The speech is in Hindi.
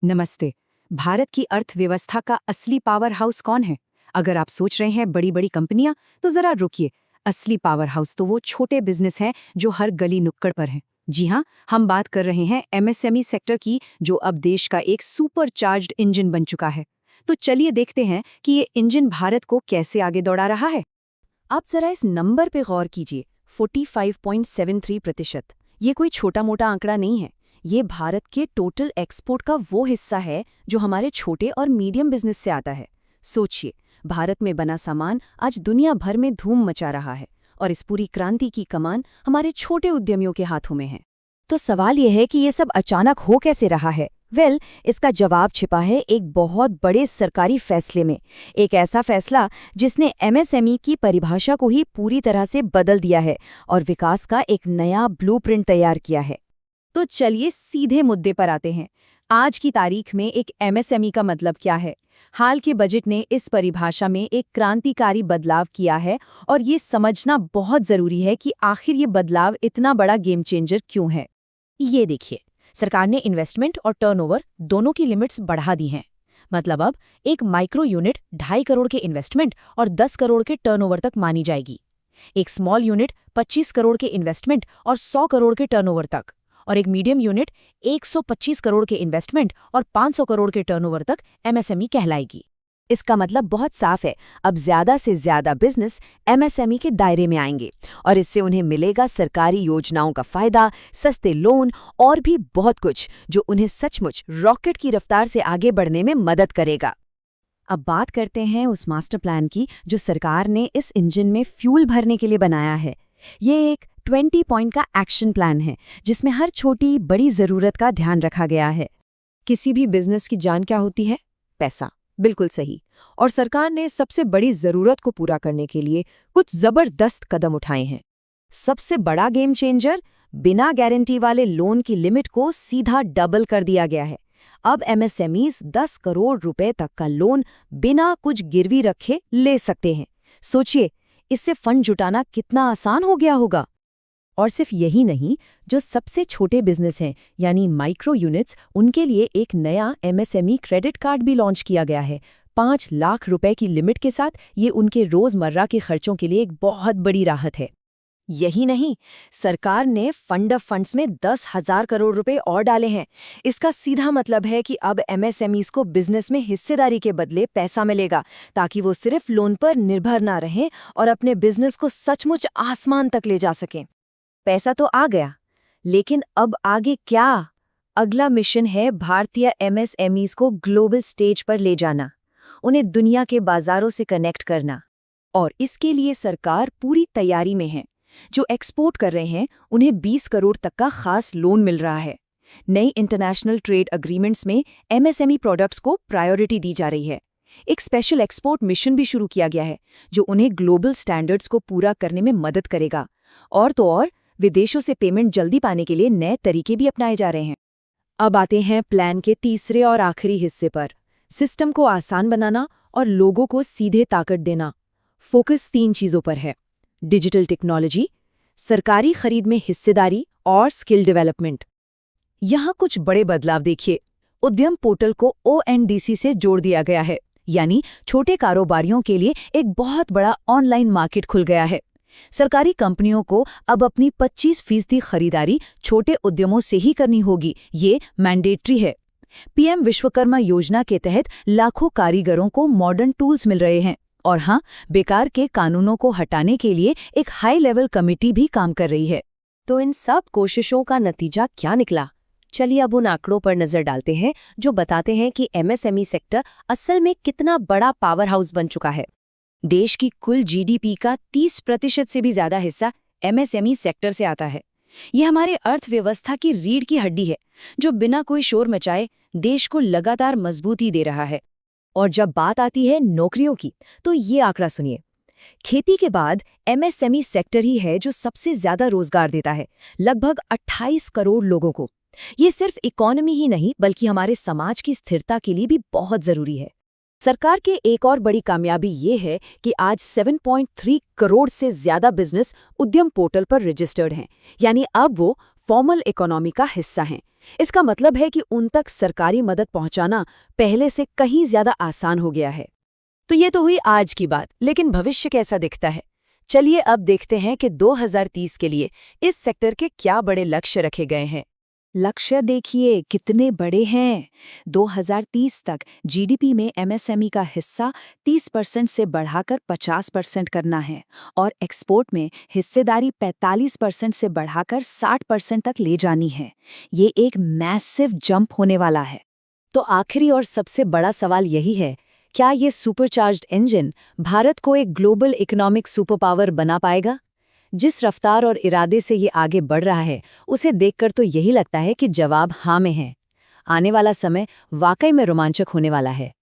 नमस्ते। भारत की अर्थव्यवस्था का असली पावर हाउस कौन है? अगर आप सोच रहे हैं बड़ी बड़ी कंपनियां, तो जरा रुकिए। असली पावर हाउस तो वो छोटे बिजनेस हैं जो हर गली नुक्कड़ पर हैं। जी हाँ, हम बात कर रहे हैं एमएसएमई सेक्टर की, जो अब देश का एक सुपर चार्ज्ड इंजन बन चुका है। तो चलिए देखते हैं कि ये इंजन भारत को कैसे आगे दौड़ा रहा है। आप जरा इस नंबर पे गौर कीजिए, 45.73%। ये कोई छोटा मोटा आंकड़ा नहीं है। ये भारत के टोटल एक्सपोर्ट का वो हिस्सा है जो हमारे छोटे और मीडियम बिजनेस से आता है। सोचिए, भारत में बना सामान आज दुनिया भर में धूम मचा रहा है, और इस पूरी क्रांति की कमान हमारे छोटे उद्यमियों के हाथों में है। तो सवाल यह है कि ये सब अचानक हो कैसे रहा है। इसका जवाब छिपा है एक बहुत बड़े सरकारी फैसले में। एक ऐसा फैसला जिसने एमएसएमई की परिभाषा को ही पूरी तरह से बदल दिया है और विकास का एक नया ब्लूप्रिंट तैयार किया है। तो चलिए सीधे मुद्दे पर आते हैं। आज की तारीख में एक एमएसएमई का मतलब क्या है? हाल के बजट ने इस परिभाषा में एक क्रांतिकारी बदलाव किया है, और ये समझना बहुत जरूरी है कि आखिर ये बदलाव इतना बड़ा गेम चेंजर क्यों है। ये देखिए, सरकार ने इन्वेस्टमेंट और टर्नओवर दोनों की लिमिट्स बढ़ा दी हैं। मतलब अब एक माइक्रो यूनिट 2.5 करोड़ के इन्वेस्टमेंट और 10 करोड़ के टर्नओवर तक मानी जाएगी। एक स्मॉल यूनिट 25 करोड़ के इन्वेस्टमेंट और 100 करोड़ के टर्नओवर तक, और एक मीडियम यूनिट 125 करोड़ के इन्वेस्टमेंट और 500 करोड़ के टर्नओवर तक एमएसएमई कहलाएगी। इसका मतलब बहुत साफ है, अब ज्यादा से ज्यादा बिजनेस एमएसएमई के दायरे में आएंगे, और इससे उन्हें मिलेगा सरकारी योजनाओं का फायदा, सस्ते लोन और भी बहुत कुछ, जो उन्हें सचमुच रॉकेट की रफ्तार से आगे बढ़ने में मदद करेगा। अब बात करते हैं उस मास्टर प्लान की जो सरकार ने इस इंजन में फ्यूल भरने के लिए बनाया है। ये एक 20 पॉइंट का एक्शन प्लान है जिसमें हर छोटी बड़ी जरूरत का ध्यान रखा गया है। किसी भी बिजनेस की जान क्या होती है? पैसा। बिल्कुल सही। और सरकार ने सबसे बड़ी जरूरत को पूरा करने के लिए कुछ जबरदस्त कदम उठाए हैं। सबसे बड़ा गेम चेंजर, बिना गारंटी वाले लोन की लिमिट को सीधा डबल कर दिया गया है। अब एमएसएमईज 10 करोड़ रुपए तक का लोन बिना कुछ गिरवी रखे ले सकते हैं। सोचिए, इससे फंड जुटाना कितना आसान हो गया होगा। और सिर्फ यही नहीं, जो सबसे छोटे बिजनेस हैं यानी माइक्रो यूनिट्स, उनके लिए एक नया एमएसएमई क्रेडिट कार्ड भी लॉन्च किया गया है। 5 लाख रुपए की लिमिट के साथ ये उनके रोजमर्रा के खर्चों के लिए एक बहुत बड़ी राहत है। यही नहीं, सरकार ने फंड ऑफ फंड्स में 10,000 करोड़ रुपए और डाले हैं। इसका सीधा मतलब है कि अब एमएसएमईज को बिजनेस में हिस्सेदारी के बदले पैसा मिलेगा, ताकि वो सिर्फ लोन पर निर्भर ना रहें और अपने बिजनेस को सचमुच आसमान तक ले जा सकें। पैसा तो आ गया, लेकिन अब आगे क्या? अगला मिशन है भारतीय एमएसएमईज को ग्लोबल स्टेज पर ले जाना, उन्हें दुनिया के बाजारों से कनेक्ट करना। और इसके लिए सरकार पूरी तैयारी में है। जो एक्सपोर्ट कर रहे हैं उन्हें 20 करोड़ तक का खास लोन मिल रहा है। नई इंटरनेशनल ट्रेड अग्रीमेंट्स में एमएसएमई प्रोडक्ट्स को प्रायोरिटी दी जा रही है। एक स्पेशल एक्सपोर्ट मिशन भी शुरू किया गया है जो उन्हें ग्लोबल स्टैंडर्ड्स को पूरा करने में मदद करेगा। और तो और, विदेशों से पेमेंट जल्दी पाने के लिए नए तरीके भी अपनाए जा रहे हैं। अब आते हैं प्लान के तीसरे और आखिरी हिस्से पर, सिस्टम को आसान बनाना और लोगों को सीधे ताकत देना। फोकस 3 चीजों पर है: डिजिटल टेक्नोलॉजी, सरकारी खरीद में हिस्सेदारी और स्किल डेवलपमेंट। यहाँ कुछ बड़े बदलाव देखिए। उद्यम पोर्टल को ओएनडीसी से जोड़ दिया गया है, यानी छोटे कारोबारियों के लिए एक बहुत बड़ा ऑनलाइन मार्केट खुल गया है। सरकारी कंपनियों को अब अपनी 25% खरीदारी छोटे उद्यमों से ही करनी होगी, ये मैंडेटरी है। पीएम विश्वकर्मा योजना के तहत लाखों कारीगरों को मॉडर्न टूल्स मिल रहे हैं। और हाँ, बेकार के कानूनों को हटाने के लिए एक हाई लेवल कमेटी भी काम कर रही है। तो इन सब कोशिशों का नतीजा क्या निकला? चलिए अब उन आंकड़ों पर नजर डालते हैं जो बताते हैं कि एमएसएमई सेक्टर असल में कितना बड़ा पावर हाउस बन चुका है। देश की कुल जीडीपी का 30% से भी ज्यादा हिस्सा एमएसएमई सेक्टर से आता है। यह हमारे अर्थव्यवस्था की रीढ़ की हड्डी है, जो बिना कोई शोर मचाए देश को लगातार मजबूती दे रहा है। और जब बात आती है नौकरियों की, तो ये आंकड़ा सुनिए। खेती के बाद एमएसएमई सेक्टर ही है जो सबसे ज्यादा रोजगार देता है, लगभग 28 करोड़ लोगों को। ये सिर्फ इकोनॉमी ही नहीं, बल्कि हमारे समाज की स्थिरता के लिए भी बहुत जरूरी है। सरकार के एक और बड़ी कामयाबी ये है कि आज 7.3 करोड़ से ज्यादा बिजनेस उद्यम पोर्टल पर रजिस्टर्ड हैं, यानी अब वो फॉर्मल इकोनॉमी का हिस्सा हैं। इसका मतलब है कि उन तक सरकारी मदद पहुंचाना पहले से कहीं ज्यादा आसान हो गया है। तो ये तो हुई आज की बात, लेकिन भविष्य कैसा दिखता है? चलिए अब देखते हैं कि 2030 के लिए इस सेक्टर के क्या बड़े लक्ष्य रखे गए हैं। लक्ष्य देखिए कितने बड़े हैं। 2030 तक जीडीपी में एमएसएमई का हिस्सा 30% से बढ़ाकर 50% करना है और एक्सपोर्ट में हिस्सेदारी 45% से बढ़ाकर 60% तक ले जानी है। ये एक मैसिव जंप होने वाला है। तो आखिरी और सबसे बड़ा सवाल यही है, क्या ये सुपरचार्ज्ड इंजन भारत को एक ग्लोबल इकोनॉमिक सुपर पावर बना पाएगा? जिस रफ्तार और इरादे से ये आगे बढ़ रहा है, उसे देखकर तो यही लगता है कि जवाब हाँ में है। आने वाला समय वाकई में रोमांचक होने वाला है।